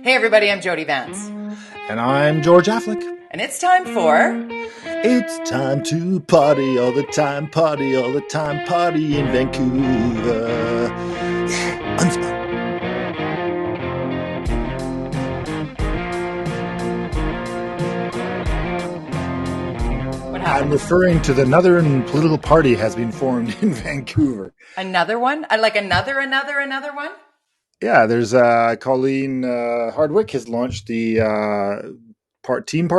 Hey everybody, I'm Jody Vance. And I'm George Affleck. And it's time for... It's time to party all the time, party all the time, party in Vancouver. Yeah, unspun. What happened? I'm referring to the Northern political party has been formed in Vancouver. Another one? Like another one? Yeah, there's Colleen Hardwick has launched the team for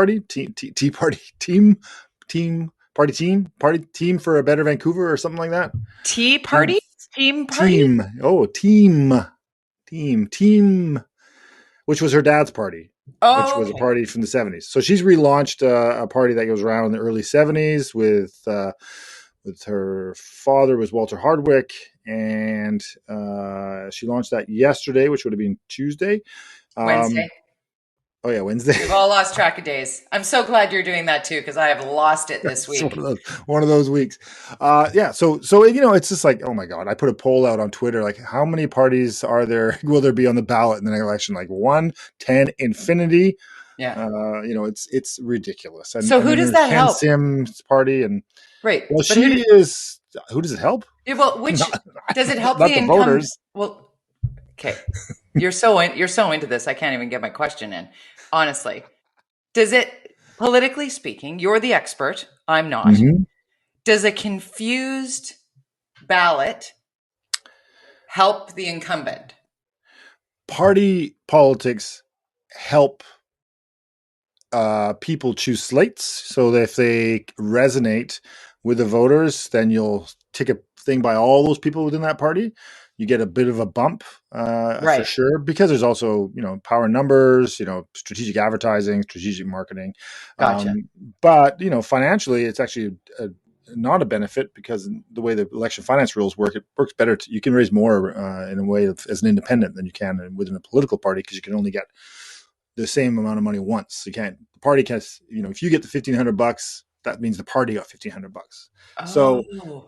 a better Vancouver or something like that. Tea party? Team party? Team, which was her dad's party, which was a party from the 70s. So she's relaunched a party that goes around in the early 70s with her father was Walter Hardwick, and she launched that yesterday, which would have been Tuesday. Wednesday. Oh yeah, Wednesday. We've all lost track of days. I'm so glad you're doing that too, because I have lost it this week. One of those weeks. Yeah. So it's just like, oh my God, I put a poll out on Twitter, like how many parties will there be on the ballot in the next election? Like 1, 10, infinity. Yeah. It's ridiculous. And, so who does that help? Ken Sim's party and right. Well, who does it help? Yeah, well, which does it help the voters? Well, okay. You're so into this. I can't even get my question in. Honestly, does it, politically speaking, you're the expert. I'm not. Mm-hmm. Does a confused ballot help the incumbent? Party politics help people choose slates. So that if they resonate with the voters, then you'll take a thing by all those people within that party. You get a bit of a bump for sure, because there's also, power numbers, strategic advertising, strategic marketing. Gotcha. But, financially, it's actually not a benefit, because the way the election finance rules work, it works better. You can raise more in a way as an independent than you can within a political party, because you can only get the same amount of money once. You can't. The party can, if you get the $1,500, that means the party got $1,500.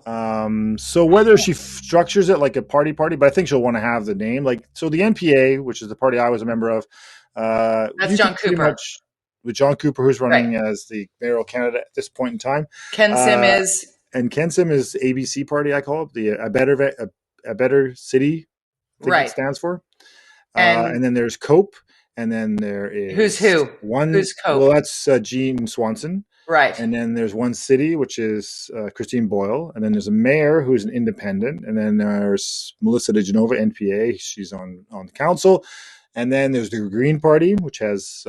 Oh. So whether she structures it like a party, but I think she'll want to have the name. So the NPA, which is the party I was a member of, that's John Cooper. With John Cooper, who's running as the mayoral candidate at this point in time. Ken Sim is ABC party. I call it a better city. I think it stands for. And then there's COPE, and then there is who's who? Who's COPE? Well, that's Jean Swanson. Right. And then there's one city, which is Christine Boyle. And then there's a mayor who's an independent. And then there's Melissa DeGenova, NPA. She's on the council. And then there's the Green Party, which has,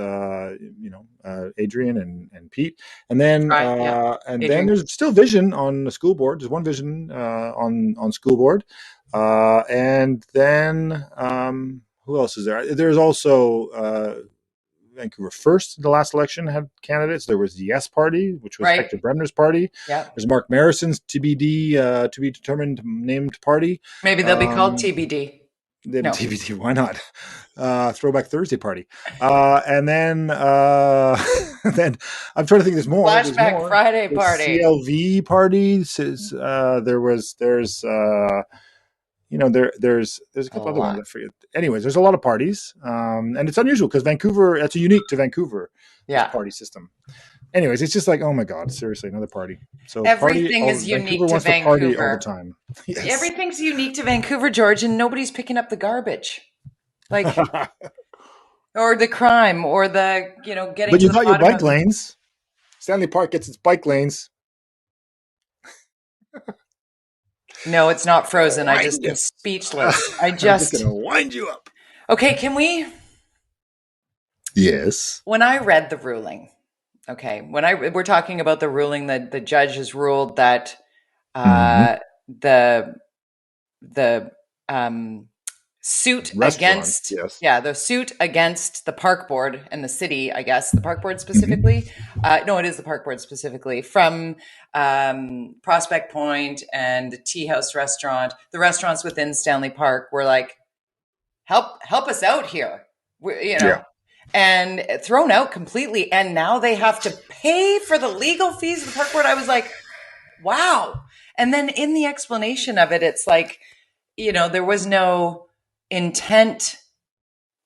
Adrian and Pete. And then then there's still Vision on the school board. There's one Vision on school board. And then who else is there? There's also Vancouver First, the last election, had candidates. There was the Yes Party, which was Hector Bremner's party. Yeah. There's Mark Marison's TBD, to be determined named party. Maybe they'll be called TBD. TBD, why not? Throwback Thursday party. And then I'm trying to think. There's more. Flashback Friday party. CLV party. There's a couple other ones I forget. Anyways, there's a lot of parties, and it's unusual because Vancouver. That's unique to Vancouver. Party system. Anyways, it's just like, oh my God, seriously, another party. So everything is unique to Vancouver. Party all the time. Yes. Everything's unique to Vancouver, George, and nobody's picking up the garbage, like or the crime, or the getting. But you got your bike lanes. Stanley Park gets its bike lanes. No, it's not frozen. I just am speechless. I'm just going to wind you up. Okay, can we? Yes. When I read the ruling, we're talking about the ruling that the judge has ruled that the suit against the suit against the park board and the city, I guess the park board specifically. No, it is the park board specifically, from Prospect Point and the Tea House restaurant, the restaurants within Stanley Park were like, help us out here, and thrown out completely. And now they have to pay for the legal fees of the park board. I was like, wow. And then in the explanation of it, it's like, there was no intent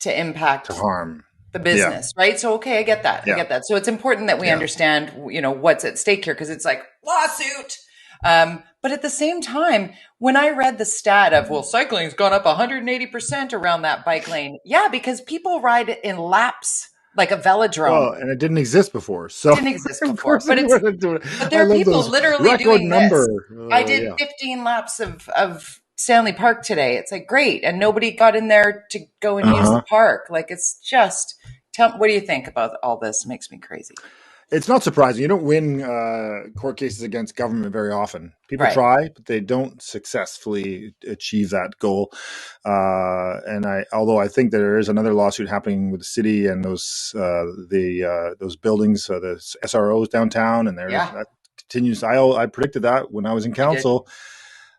to impact to harm the business, right? So, okay, I get that. I get that. So it's important that we understand, what's at stake here, because it's like lawsuit. But at the same time, when I read the stat of, well, cycling's gone up 180% around that bike lane. Yeah, because people ride in laps like a velodrome. Well, and it didn't exist before. So it didn't exist before. But there I are love people those literally record doing number. this. I did 15 laps of Stanley Park today. It's like, great. And nobody got in there to go and use the park. Like, it's just, what do you think about all this? It makes me crazy. It's not surprising. You don't win court cases against government very often. People try, but they don't successfully achieve that goal. Although I think there is another lawsuit happening with the city and those buildings, the SROs downtown, and that continues. I predicted that when I was in council.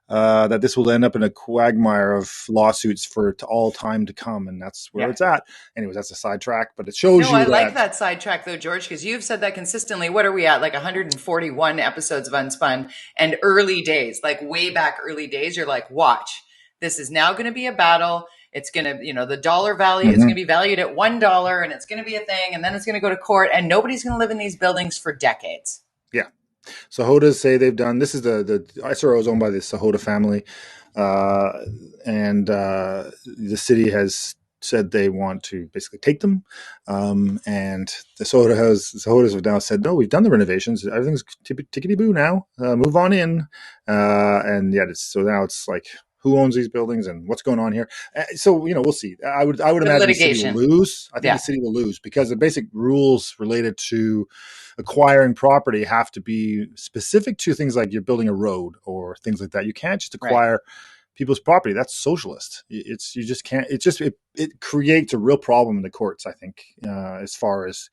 That this will end up in a quagmire of lawsuits for all time to come, and that's where it's at. Anyways, that's a sidetrack, but it shows you. I like that sidetrack though, George, because you've said that consistently. What are we at? Like 141 episodes of Unspun, and early days, like way back early days. You're like, watch, this is now going to be a battle. It's going to, the dollar value is going to be valued at $1, and it's going to be a thing, and then it's going to go to court, and nobody's going to live in these buildings for decades. Yeah. Sahodas say they've done, this is the SRO is owned by the Sahota family, and the city has said they want to basically take them, and the Sahodas have now said, no, we've done the renovations, everything's tickety-boo now, move on in, so now it's like, who owns these buildings and what's going on here? So, we'll see. I would imagine litigation. The city will lose. I think the city will lose because the basic rules related to acquiring property have to be specific to things like you're building a road or things like that. You can't just acquire people's property. That's socialist. You just can't. It creates a real problem in the courts, I think, as far as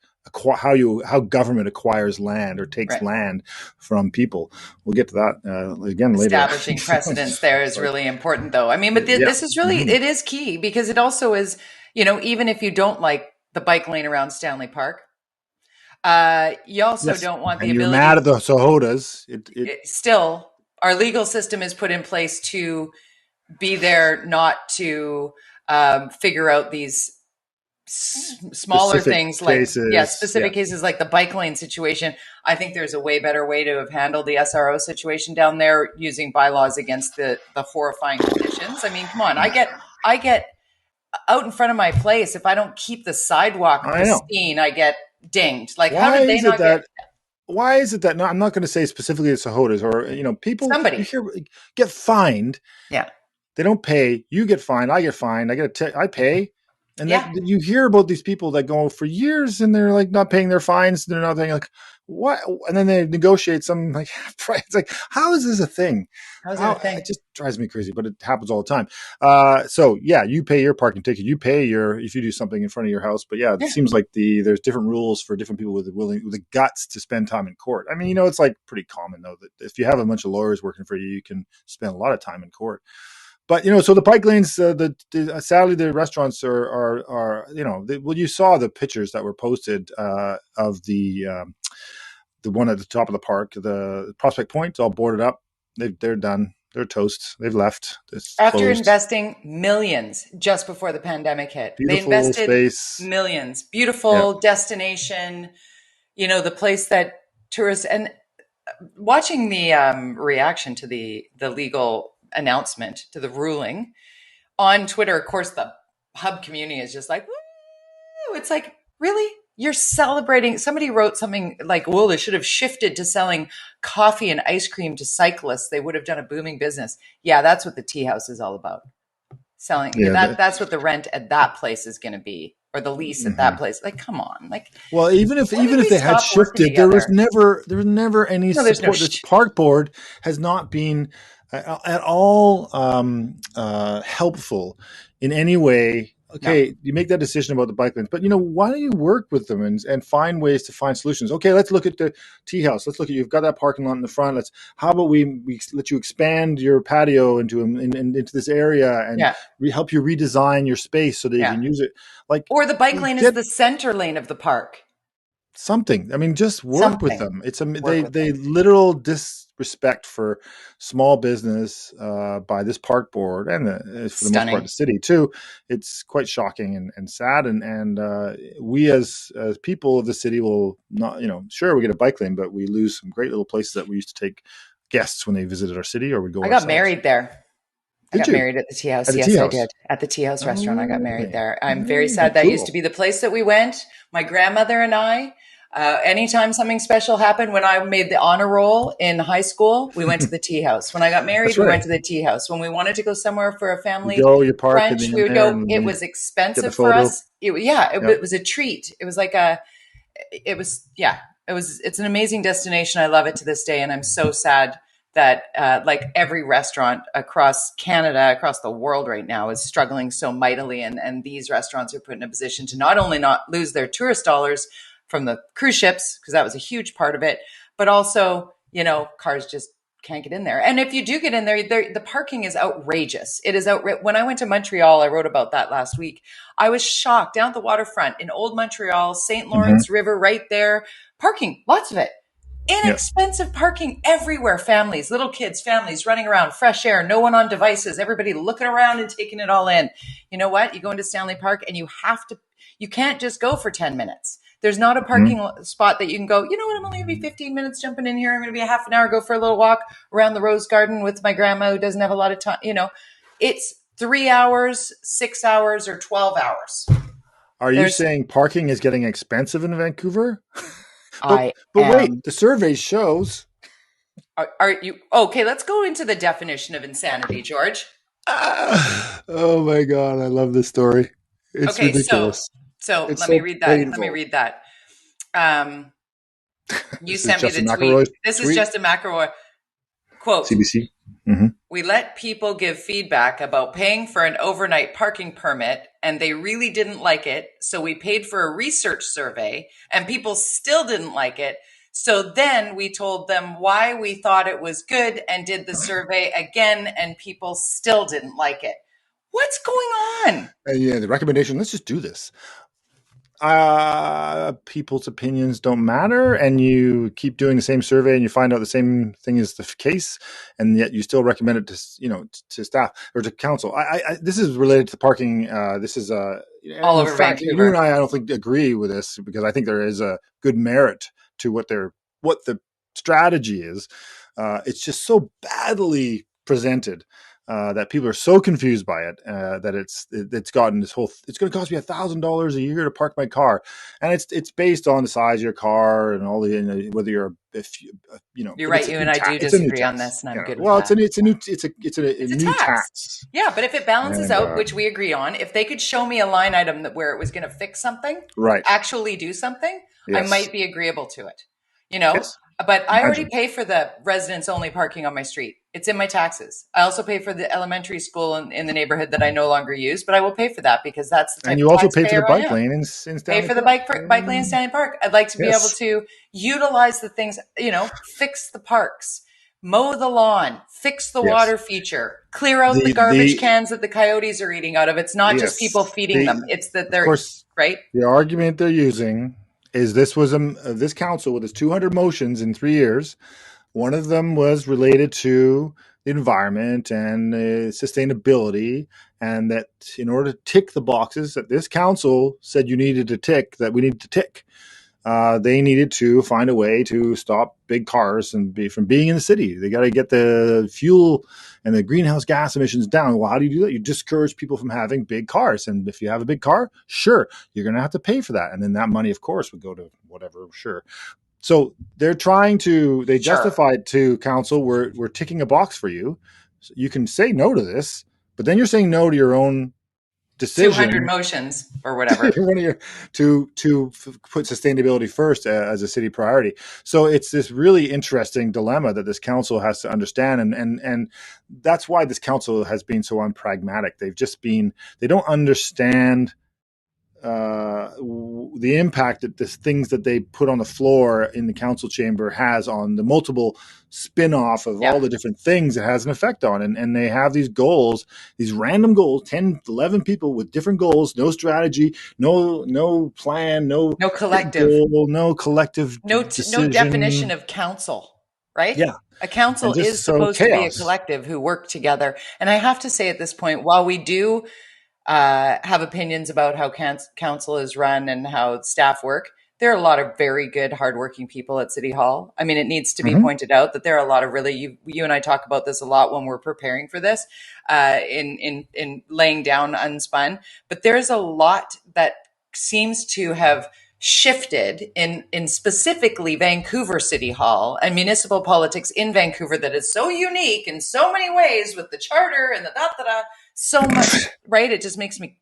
how government acquires land or takes land from people. We'll get to that again later. Establishing precedents there is really important, though. I mean, but this is really it is key, because it also is, even if you don't like the bike lane around Stanley Park, you also don't want the ability. You're mad at the Sahodas. Still, our legal system is put in place to be there, not to figure out these smaller specific things cases. Cases like the bike lane situation. I think there's a way better way to have handled the SRO situation down there, using bylaws against the horrifying conditions. I mean, come on, I get out in front of my place. If I don't keep the sidewalk pristine, I get dinged. Like, how did they not get? Why is it that? No, I'm not going to say specifically the Sahodas or people. Somebody get fined. Yeah, they don't pay. You get fined. I get fined. I pay. And then you hear about these people that go for years and they're like not paying their fines. They're not paying, like, what? And then they negotiate some like price. It's like, how is this a thing? It just drives me crazy, but it happens all the time. You pay your parking ticket. You pay if you do something in front of your house. But it seems like there's different rules for different people with the guts to spend time in court. I mean, it's like pretty common though that if you have a bunch of lawyers working for you, you can spend a lot of time in court. But so the bike lanes, sadly the restaurants are you saw the pictures that were posted of the one at the top of the park, the Prospect Point, it's all boarded up. They're done. They're toast. They've left. After investing millions just before the pandemic hit, beautiful they invested space. Millions. Beautiful destination. The place that tourists, and watching the reaction to the legal announcement, to the ruling on Twitter, of course the hub community is just like, woo! It's like, really? You're celebrating? Somebody wrote something like, well, they should have shifted to selling coffee and ice cream to cyclists. They would have done a booming business. Yeah, that's what the tea house is all about. Selling. That's what the rent at that place is going to be, or the lease at that place. Like, come on. Like, well, even if they had shifted, there was never any support. This park board has not been at all helpful in any way. Okay, you make that decision about the bike lanes, but why don't you work with them and find ways to find solutions? Okay, let's look at the tea house. Let's look at, you've got that parking lot in the front. How about we let you expand your patio into this area and help you redesign your space so that you can use it. Like, or the bike lane is the center lane of the park. something. I mean, just work with them. It's they them. literal disrespect for small business by this park board and for the most part the city too. It's quite shocking and sad. And we as people of the city will not, sure, we get a bike lane, but we lose some great little places that we used to take guests when they visited our city, or we'd go. I got married there. I got married at the tea house. Yes, I did. At the tea house restaurant, I got married there. I'm very sad. That used to be the place that we went. My grandmother and I, anytime something special happened, when I made the honor roll in high school, we went to the tea house. When I got married, we went to the tea house. When we wanted to go somewhere for a family brunch, we would go. It was expensive for us. It was a treat. It was like it's an amazing destination. I love it to this day. And I'm so sad that like every restaurant across Canada, across the world right now is struggling so mightily. And these restaurants are put in a position to not only not lose their tourist dollars from the cruise ships, because that was a huge part of it, but also, cars just can't get in there. And if you do get in there, the parking is outrageous. It is when I went to Montreal, I wrote about that last week. I was shocked down at the waterfront in Old Montreal, St. Lawrence River right there, parking, lots of it. Inexpensive parking everywhere. Families, little kids, families running around, fresh air, no one on devices, everybody looking around and taking it all in. You know what? You go into Stanley Park and you can't just go for 10 minutes. There's not a parking spot that you can go, you know what, I'm only going to be 15 minutes jumping in here. I'm going to be a half an hour, go for a little walk around the Rose Garden with my grandma who doesn't have a lot of time. It's 3 hours, 6 hours, or 12 hours. Are you saying parking is getting expensive in Vancouver? But wait, the survey shows. Are you okay? Let's go into the definition of insanity, George. Oh my God, I love this story. It's ridiculous. So let me read that. Painful. Let me read that. You sent me the tweet. This is Justin McElroy. Quote, CBC. We let people give feedback about paying for an overnight parking permit, and they really didn't like it. So we paid for a research survey, and people still didn't like it. So then we told them why we thought it was good and did the survey again, and people still didn't like it. What's going on? The recommendation, let's just do this. People's opinions don't matter, and you keep doing the same survey and you find out the same thing is the case, and yet you still recommend it to staff or to council. This is related to parking. This is all over Vancouver. You and I don't think agree with this, because I think there is a good merit to what the strategy is. It's just so badly presented. That people are so confused by it that it's gotten this whole. It's going to cost me $1,000 a year to park my car, and it's based on the size of your car and all the whether you're You're right. You and I do disagree on this, and I'm good. Well, it's a new tax. Yeah, but if it balances out, which we agree on, if they could show me a line item where it was going to fix something, actually do something, I might be agreeable to it. Yes. But I already pay for the residents only parking on my street. It's in my taxes. I also pay for the elementary school in the neighborhood that I no longer use, but I will pay for that because that's the type. And you also pay for the bike lane in Stanley Park. Pay for the bike lane in Stanley Park. I'd like to be able to utilize the things, fix the parks, mow the lawn, fix the water feature, clear out the garbage cans that the coyotes are eating out of. It's not just people feeding them. It's that they're, right? The argument they're using is this was this council with its 200 motions in 3 years. One of them was related to the environment and sustainability, and that in order to tick the boxes that this council said you needed to tick, that we needed to tick, they needed to find a way to stop big cars from being in the city. They got to get the fuel and the greenhouse gas emissions down. Well, how do you do that? You discourage people from having big cars. And if you have a big car, sure, you're going to have to pay for that. And then that money, of course, would go to whatever, sure. So they justified to council, we're ticking a box for you. So you can say no to this, but then you're saying no to your own decision. 200 motions or whatever. to put sustainability first as a city priority. So it's this really interesting dilemma that this council has to understand. And that's why this council has been so unpragmatic. They don't understand the impact that the things that they put on the floor in the council chamber has on the multiple spin-off of all the different things it has an effect on. And they have these goals, these random goals, 10, 11 people with different goals, no strategy, no plan, no collective goal, no collective decision. No definition of council, right? Yeah. A council is supposed to be a collective who work together. And I have to say at this point, while we do have opinions about how council is run and how staff work, there are a lot of very good, hardworking people at City Hall. I mean, it needs to be pointed out that there are a lot of really, you and I talk about this a lot when we're preparing for this, in laying down Unspun, but there's a lot that seems to have shifted in specifically Vancouver City Hall and municipal politics in Vancouver that is so unique in so many ways with the charter and the da-da-da, so much, right? It just makes me,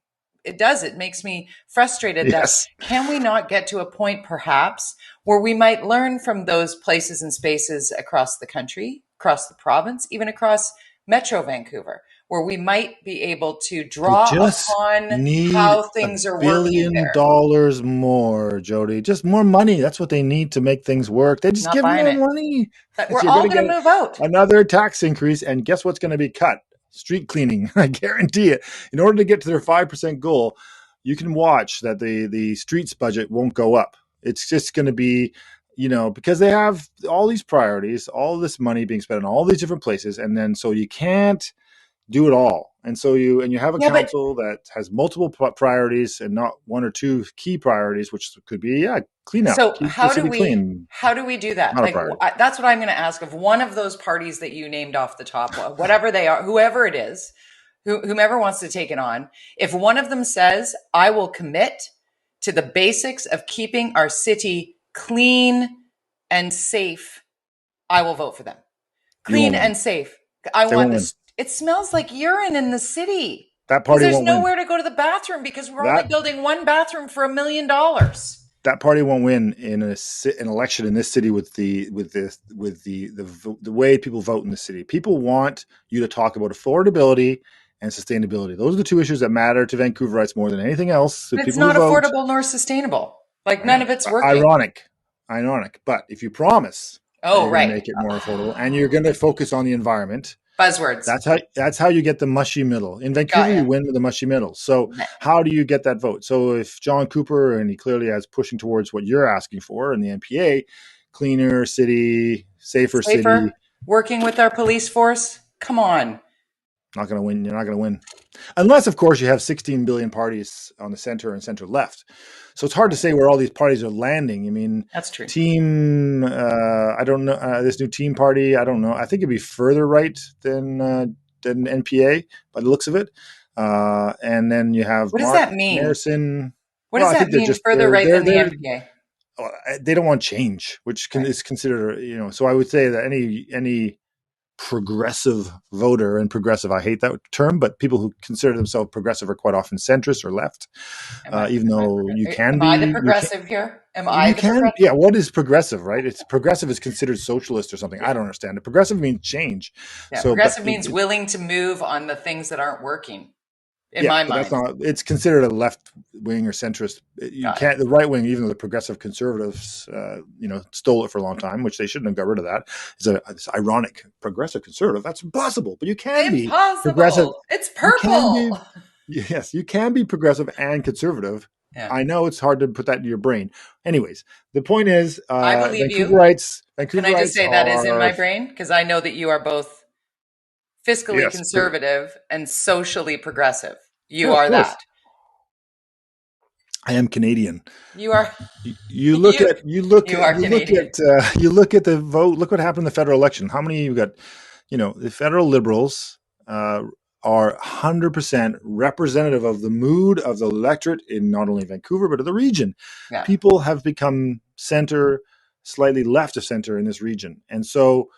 it makes me frustrated that can we not get to a point perhaps where we might learn from those places and spaces across the country, across the province, even across Metro Vancouver, where we might be able to draw upon how things are working there. $1 billion more, Jody. Just more money. That's what they need to make things work. They just give more money. We're all going to move out. Another tax increase, and guess what's going to be cut? Street cleaning. I guarantee it. In order to get to their 5% goal, you can watch that the streets budget won't go up. It's just going to be, because they have all these priorities, all this money being spent in all these different places, and then so you can't do it all. And so you have a council that has multiple priorities and not one or two key priorities, which could be, clean up. So how do we do that? Like, that's what I'm going to ask of one of those parties that you named off the top, whatever they are, whoever it is, whomever wants to take it on. If one of them says, I will commit to the basics of keeping our city clean and safe, I will vote for them. Clean and safe. I want this. It smells like urine in the city. That party won't win. There's nowhere to go to the bathroom because we're only building one bathroom for $1 million. That party won't win in an election in this city with the way people vote in the city. People want you to talk about affordability and sustainability. Those are the two issues that matter to Vancouverites more than anything else. So it's not affordable nor sustainable. Like none of it's working. Ironic. But if you promise, you're going to make it more affordable, and you're going to focus on the environment. Buzzwords. That's how you get the mushy middle. In Vancouver, you win with the mushy middle. So how do you get that vote? So if John Cooper, and he clearly is pushing towards what you're asking for in the NPA, cleaner city, safer city. Working with our police force. Come on. Not going to win. You're not going to win. Unless, of course, you have 16 billion parties on the center and center left. So it's hard to say where all these parties are landing. I mean, that's true. Team, I don't know. This new Team Party, I don't know. I think it'd be further right than NPA by the looks of it. And then you have what does that mean? Harrison. What does that mean? Further right than the NPA? They don't want change, which is considered. So I would say that any progressive voter, and progressive, I hate that term, but people who consider themselves progressive are quite often centrist or left, even though you can be. Am I the progressive here? Am I the progressive? Yeah, what is progressive, right? It's progressive is consideed socialist or something. I don't understand it. Progressive means change. Yeah, so, progressive means willing to move on the things that aren't working. In my mind, it's considered a left wing or centrist. The right wing, even though the progressive conservatives, stole it for a long time, which they shouldn't have got rid of that. It's ironic. Progressive conservative, that's impossible. But you can be progressive. It's purple. You can be progressive and conservative. Yeah. I know it's hard to put that in your brain. Anyways, the point is, I believe Vancouverites. Can I just say that is in my brain? Because I know that you are both fiscally conservative and socially progressive. You are that. I am Canadian. You are. You look at the vote. Look what happened in the federal election. How many you got? The federal Liberals are 100% representative of the mood of the electorate in not only Vancouver but of the region. Yeah. People have become center, slightly left of center in this region, and so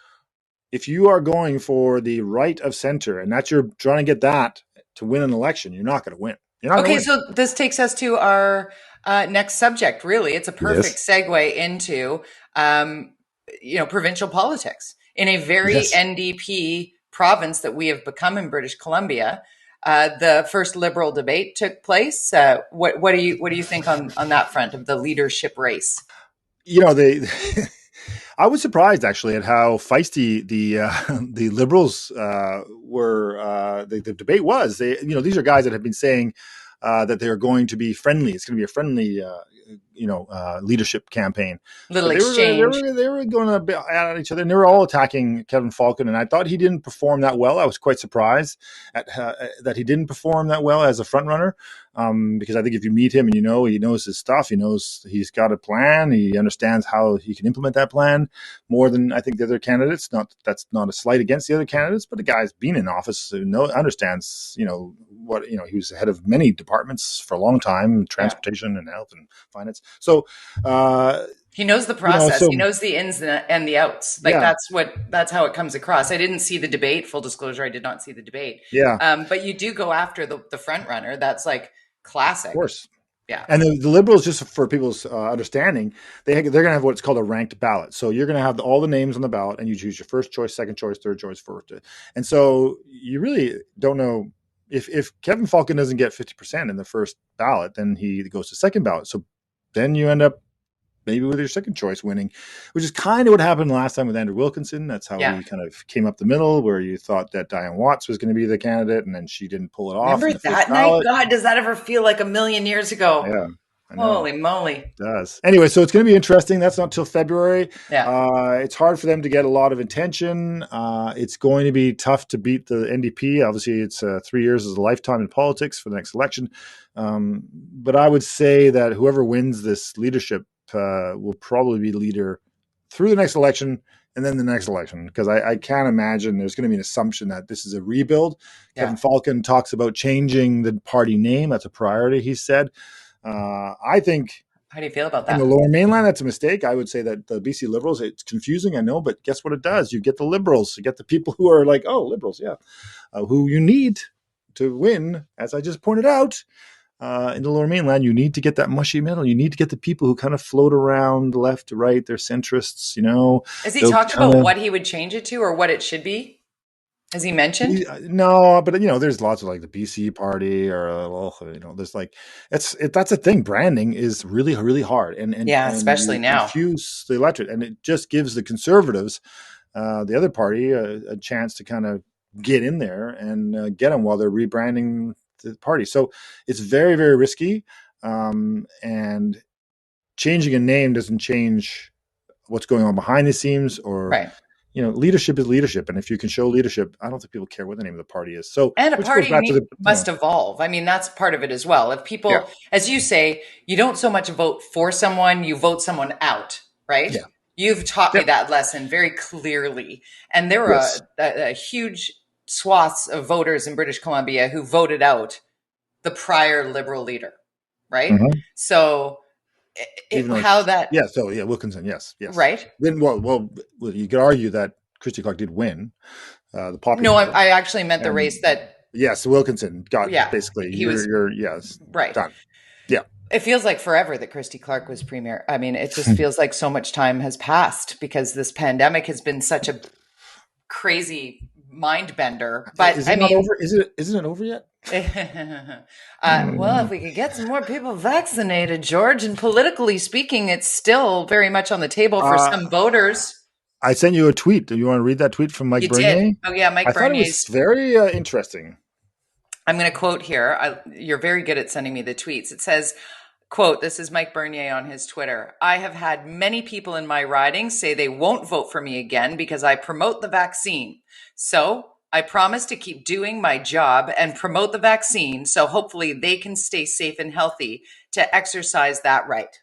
if you are going for the right of center and that you're trying to get that to win an election, you're not going to win. Okay, so this takes us to our next subject. Really, it's a perfect segue into provincial politics in a very NDP province that we have become in British Columbia. the first Liberal debate took place. What do you think on that front of the leadership race? They I was surprised actually at how feisty the Liberals were. The debate was. These are guys that have been saying that they're going to be friendly. It's going to be a friendly, leadership campaign. Little But exchange. they were going at each other, and they were all attacking Kevin Falcon. And I thought he didn't perform that well. I was quite surprised at that he didn't perform that well as a front runner. Because I think if you meet him and he knows his stuff, he knows he's got a plan, he understands how he can implement that plan more than I think the other candidates. That's not a slight against the other candidates, but the guy's been in office, so understands, he was the head of many departments for a long time, transportation and health and finance. So he knows the process. He knows the ins and the outs. That's how it comes across. I didn't see the debate. Full disclosure, I did not see the debate. Yeah. But you do go after the front runner. That's like classic. Of course. Yeah. And the Liberals, just for people's understanding, they're going to have what's called a ranked ballot. So you're going to have all the names on the ballot, and you choose your first choice, second choice, third choice, fourth. And so you really don't know if Kevin Falcon doesn't get 50% in the first ballot, then he goes to second ballot. So then you end up maybe with your second choice winning, which is kind of what happened last time with Andrew Wilkinson. That's how he kind of came up the middle, where you thought that Diane Watts was going to be the candidate, and then she didn't pull it off. Remember that night? God, does that ever feel like a million years ago? Yeah. Holy moly. It does. Anyway, so it's going to be interesting. That's not till February. Yeah. It's hard for them to get a lot of attention. It's going to be tough to beat the NDP. Obviously, it's 3 years is a lifetime in politics for the next election. But I would say that whoever wins this leadership will probably be leader through the next election and then the next election, because I can't imagine there's going to be an assumption that this is a rebuild. Kevin Falcon talks about changing the party name. That's a priority, he said. I think. How do you feel about that? In the Lower Mainland, that's a mistake. I would say that the BC Liberals, it's confusing, I know, but guess what it does? You get the Liberals. You get the people who are like, oh, Liberals, who you need to win, as I just pointed out. In the Lower Mainland, you need to get that mushy middle. You need to get the people who kind of float around left to right. They're centrists, Has he talked about what he would change it to or what it should be? Has he mentioned? No, but there's lots of like the BC party or there's like that's a thing. Branding is really, really hard, and especially now, confuse the electorate, and it just gives the Conservatives, the other party, a chance to kind of get in there and get them while they're rebranding the party. So it's very, very risky, and changing a name doesn't change what's going on behind the scenes or. Right. Leadership is leadership. And if you can show leadership, I don't think people care what the name of the party is. So, and a party must evolve. I mean, that's part of it as well. If people, as you say, you don't so much vote for someone, you vote someone out, right? Yeah. You've taught me that lesson very clearly. And there were a huge swaths of voters in British Columbia who voted out the prior Liberal leader, right? Mm-hmm. So Wilkinson, yes, right. Then, well, you could argue that Christy Clark did win the popular. No, I actually meant the race that. Yes, Wilkinson got basically. You're right. Done. Yeah. It feels like forever that Christy Clark was premier. I mean, it just feels like so much time has passed because this pandemic has been such a crazy mind bender. But isn't it over yet? Well, if we could get some more people vaccinated, George, and politically speaking, it's still very much on the table for some voters. I sent you a tweet. Do you want to read that tweet from Mike Bernier? Did. Oh yeah, Mike Bernier. I thought it was very interesting. I'm going to quote here. You're very good at sending me the tweets. It says, quote, this is Mike Bernier on his Twitter. I have had many people in my riding say they won't vote for me again because I promote the vaccine. So I promise to keep doing my job and promote the vaccine so hopefully they can stay safe and healthy to exercise that right.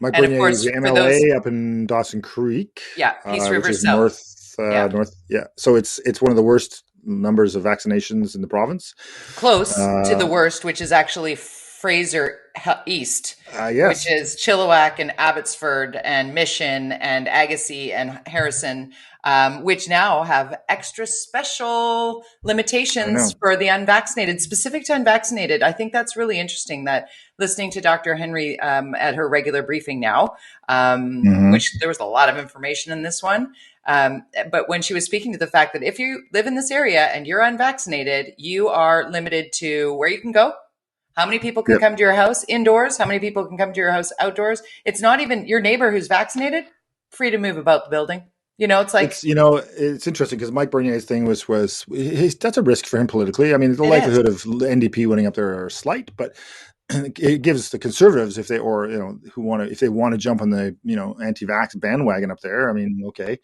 Mike Bernier is the MLA up in Dawson Creek. Yeah, Peace River South. North. Yeah. So it's one of the worst numbers of vaccinations in the province. Close to the worst, which is actually Fraser East, which is Chilliwack and Abbotsford and Mission and Agassiz and Harrison. which now have extra special limitations for the unvaccinated, specific to unvaccinated. I think that's really interesting that listening to Dr. Henry at her regular briefing now, which there was a lot of information in this one. But when she was speaking to the fact that if you live in this area and you're unvaccinated, you are limited to where you can go, how many people can come to your house indoors, how many people can come to your house outdoors. It's not even your neighbor who's vaccinated, free to move about the building. It's like it's interesting because Mike Bernier's thing was that's a risk for him politically. I mean, the likelihood of NDP winning up there are slight, but it gives the Conservatives if they want to jump on the anti-vax bandwagon up there. I mean, okay,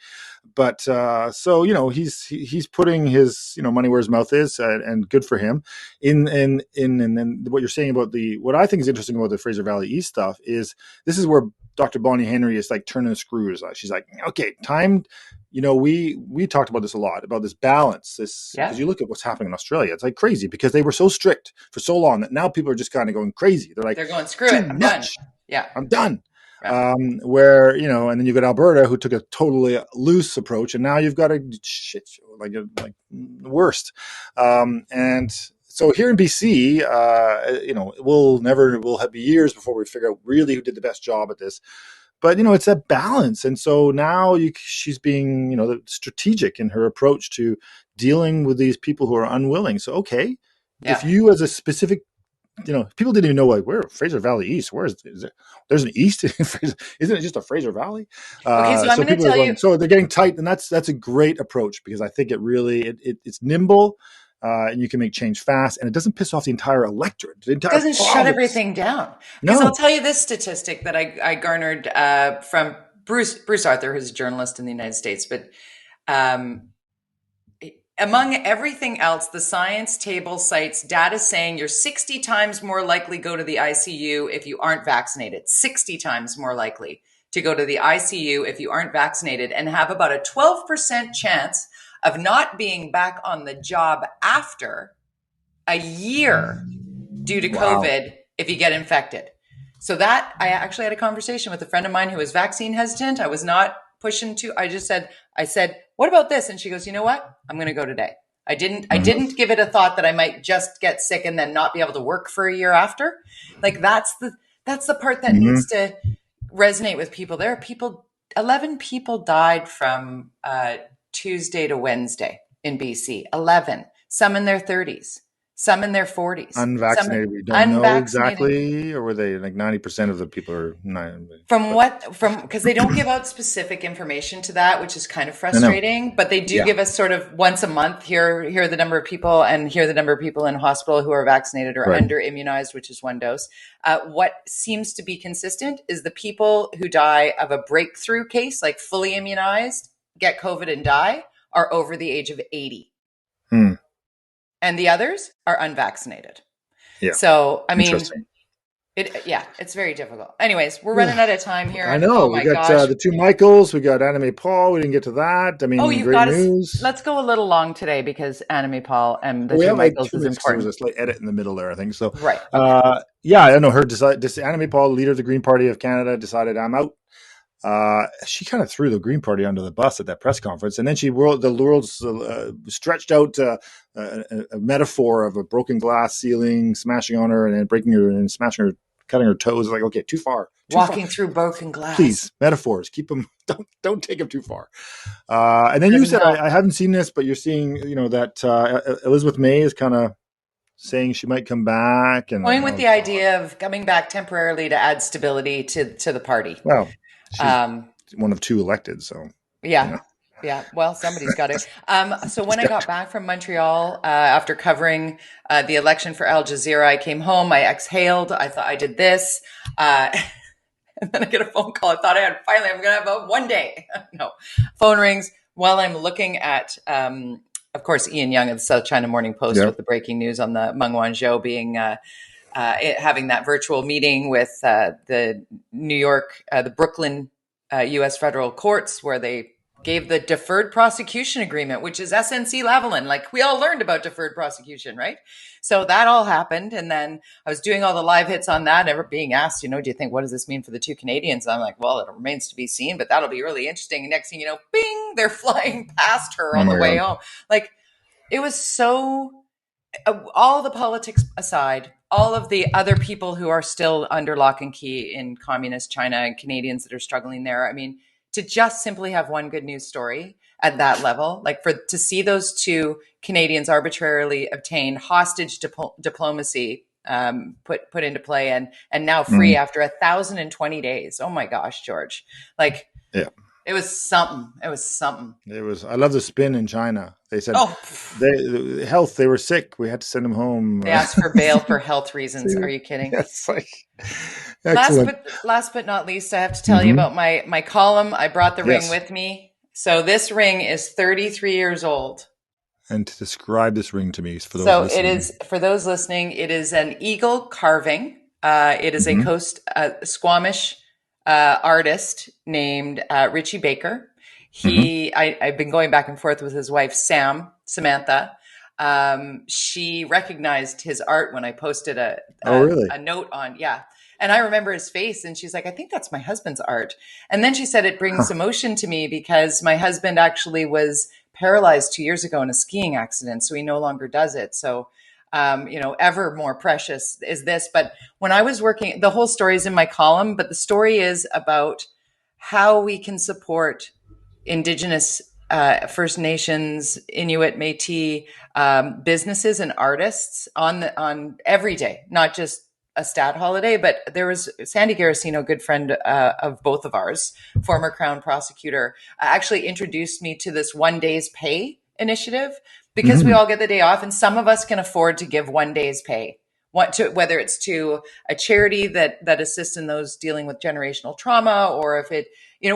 but so he's putting his money where his mouth is, and good for him. And then what you're saying about what I think is interesting about the Fraser Valley East stuff is this is where Dr. Bonnie Henry is like turning the screws. She's like, okay, time. We talked about this a lot, about this balance. Because you look at what's happening in Australia, it's like crazy because they were so strict for so long that now people are just kind of going crazy. They're going, screw it, I'm done. Yeah, I'm done. Yeah. Where and then you've got Alberta, who took a totally loose approach, and now you've got a shit show, like the worst. And so here in BC, we'll be years before we figure out really who did the best job at this. But it's a balance, and so now she's being strategic in her approach to dealing with these people who are unwilling. So if you as a specific, people didn't even know where Fraser Valley East. Where is there? There's an east. Isn't it just a Fraser Valley? Okay, so I'm going to tell you. So they're getting tight, and that's a great approach because I think it really it's nimble. And you can make change fast, and it doesn't piss off the entire electorate. It doesn't shut everything down. Because I'll tell you this statistic that I garnered from Bruce Arthur, who's a journalist in the United States. But among everything else, the science table cites data saying you're 60 times more likely to go to the ICU if you aren't vaccinated. 60 times more likely to go to the ICU if you aren't vaccinated, and have about a 12% chance of not being back on the job after a year due to COVID if you get infected. So that I actually had a conversation with a friend of mine who was vaccine hesitant. I was not pushing to, I said, what about this? And she goes, you know what? I'm going to go today. I didn't give it a thought that I might just get sick and then not be able to work for a year after. Like that's the part that needs to resonate with people. There are 11 people died from, Tuesday to Wednesday in BC, 11, some in their 30s, some in their 40s. Unvaccinated, we don't know exactly, or were they like 90% of the people are not? Because they don't give out specific information to that, which is kind of frustrating, but they do give us sort of once a month, here are the number of people, and here are the number of people in hospital who are vaccinated or under immunized, which is one dose. What seems to be consistent is the people who die of a breakthrough case, like fully immunized, get COVID and die, are over the age of 80. And the others are unvaccinated. Yeah. So, I mean, it's very difficult. Anyways, we're running out of time here. I know. We got the two Michaels. We got Anime Paul. We didn't get to that. I mean, great news. Let's go a little long today because Anime Paul and the two Michaels is important. There was a slight edit in the middle there, I think. So, right. I know Anime Paul, leader of the Green Party of Canada, decided I'm out. She kind of threw the Green Party under the bus at that press conference, and then the world's stretched out a metaphor of a broken glass ceiling smashing on her and then breaking her and smashing her, cutting her toes. Like, okay, too far. Walking through broken glass. Please, metaphors. Keep them. Don't take them too far. And then you said, I haven't seen this, but you're seeing, that Elizabeth May is kind of saying she might come back, and going with the idea of coming back temporarily to add stability to the party. Well. She's one of two elected, so yeah. Well, somebody's got it. So when I got back from Montreal after covering the election for Al Jazeera, I came home. I exhaled. I thought I did this, and then I get a phone call. I thought I'm going to have a one day. No, phone rings while I'm looking at, of course, Ian Young of the South China Morning Post with the breaking news on the Meng Wanzhou being. Having that virtual meeting with the New York, the Brooklyn U.S. federal courts, where they gave the deferred prosecution agreement, which is SNC-Lavalin. Like, we all learned about deferred prosecution, right? So that all happened. And then I was doing all the live hits on that, ever being asked, do you think, what does this mean for the two Canadians? I'm like, well, it remains to be seen, but that'll be really interesting. And next thing you know, bing, they're flying past her on the way home. Like, it was so, all the politics aside, all of the other people who are still under lock and key in communist China and Canadians that are struggling there. I mean, to just simply have one good news story at that level, like to see those two Canadians arbitrarily obtain hostage diplomacy put into play and now free after 1,020 days. Oh my gosh, George. Like, yeah. It was something. I love the spin in China. They said, they were sick. We had to send them home. They asked for bail for health reasons. Are you kidding? Yes, like, last but not least, I have to tell you about my column. I brought the ring with me. So this ring is 33 years old. And to describe this ring to me, for those listening, it is an eagle carving. It is a Squamish artist named Richie Baker. I've been going back and forth with his wife, Samantha. She recognized his art when I posted a note on, and I remember his face, and she's like, I think that's my husband's art. And then she said it brings emotion to me because my husband actually was paralyzed 2 years ago in a skiing accident, so he no longer does it. So ever more precious is this. But when I was working, the whole story is in my column, but the story is about how we can support Indigenous, First Nations, Inuit, Métis businesses and artists on every day, not just a stat holiday. But there was Sandy Garasino, a good friend of both of ours, former Crown prosecutor, actually introduced me to this 1 day's pay initiative, because we all get the day off, and some of us can afford to give 1 day's pay, whether it's to a charity that assists in those dealing with generational trauma, or if it,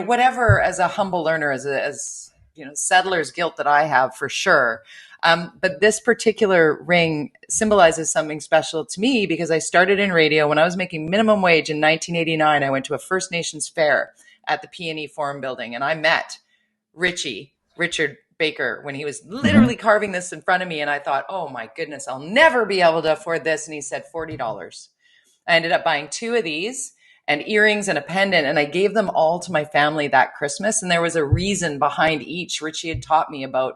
whatever, as a humble learner, as settler's guilt that I have for sure. But this particular ring symbolizes something special to me because I started in radio when I was making minimum wage in 1989. I went to a First Nations fair at the P&E Forum building, and I met Richard Baker when he was literally carving this in front of me. And I thought, oh my goodness, I'll never be able to afford this. And he said $40. I ended up buying 2 of these and earrings and a pendant, and I gave them all to my family that Christmas. And there was a reason behind each. Richie had taught me about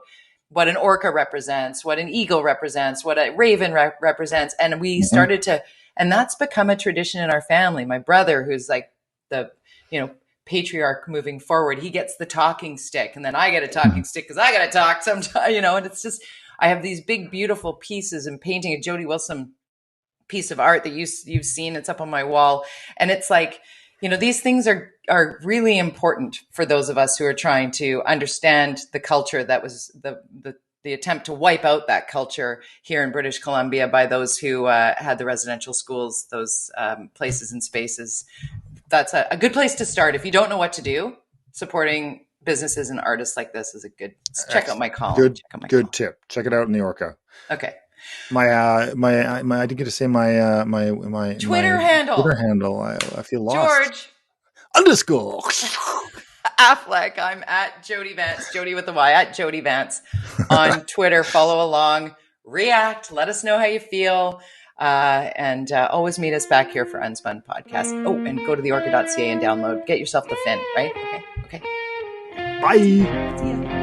what an orca represents, what an eagle represents, what a raven represents. And we started to, and that's become a tradition in our family. My brother, who's like the, patriarch moving forward, he gets the talking stick, and then I get a talking stick because I got to talk sometimes, and it's just, I have these big, beautiful pieces and painting, a Jody Wilson piece of art that you've seen. It's up on my wall. And it's like, these things are really important for those of us who are trying to understand the culture that was the attempt to wipe out that culture here in British Columbia by those who had the residential schools, those places and spaces. That's a good place to start. If you don't know what to do, supporting businesses and artists like this is a good, check out my column. Good tip. Check it out in the Orca. Okay. I didn't get to say my Twitter handle. Twitter handle. I feel lost. George _ Affleck. I'm at Jody Vance, Jody with the Y, at Jody Vance on Twitter. Follow along, react, let us know how you feel. And always meet us back here for Unspun Podcast. Oh, and go to theorca.ca and download. Get yourself the fin, right? Okay. Bye. See ya.